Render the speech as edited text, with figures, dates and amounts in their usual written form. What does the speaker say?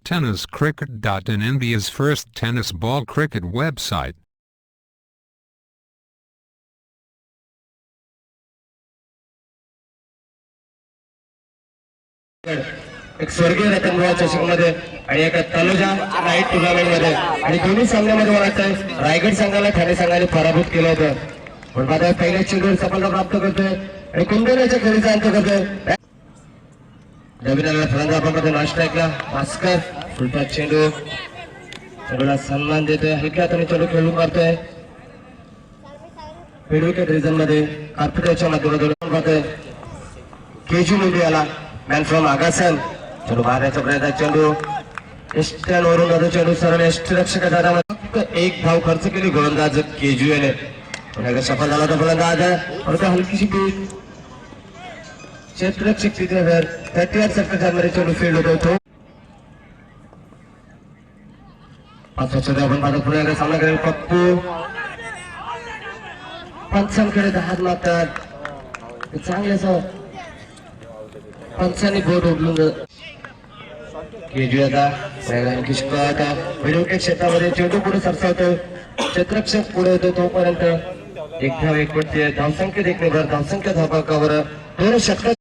tenniscricket.in, India's first tennis ball cricket website. एक स्वर्गीय रतनभाऊ चषकमध्ये आणि एका तलोजा नाईट टुर्नामेंट मध्ये आणि दोन्ही संघामध्ये मला वाटतं रायगड संघाला ठाणे संघाने पराभूत केलं होतं. पण आता पहिल्या चेंडूवर सफलता प्राप्त करतोय आणि कुंभेऱ्याच्या खेळीचा अंत करतोय. नवीन फलंदाजामध्ये नाश्ता ऐकला भास्कर फुलटा चेंडू चेंडूला सन्मान देतोय. हलक्या हाताने चेंडू खेळून मारतोय. मिड विकेट रिजन मध्ये कार्पेटच्या माध्यमातून पाहतोय केजी मुंडियाला मॅन फ्रॉम आगासन चेंडू मारण्याचा प्रयत्न. चेंडू एस्ट्यावरून जातो. चेंडू सरळ एष्टरक्षकाच्या फक्त एक धाव खर्च केली गोलंदाज केजुएने. सफल झाला तो फलंदाज परत हलकीशी पीठ क्षेत्ररक्षक तिथे 38 षटकाच्या मध्ये चेंडू फील्ड होतो. पाचवा चेंडू आपण पाहतो पुढे सामना करेल पप्पू. पंचांकडे हात मारतात चांगले असं पंचांनी बोट उडलून केजू आता व्हिडिओ क्षेत्रामध्ये चेंडू पुढे सरसावतो. क्षेत्ररक्षक पुढे होतो तोपर्यंत एक धाव एक पडते. धावसंख्या देखणे भर धावसंख्या धावकावर दोन षटकात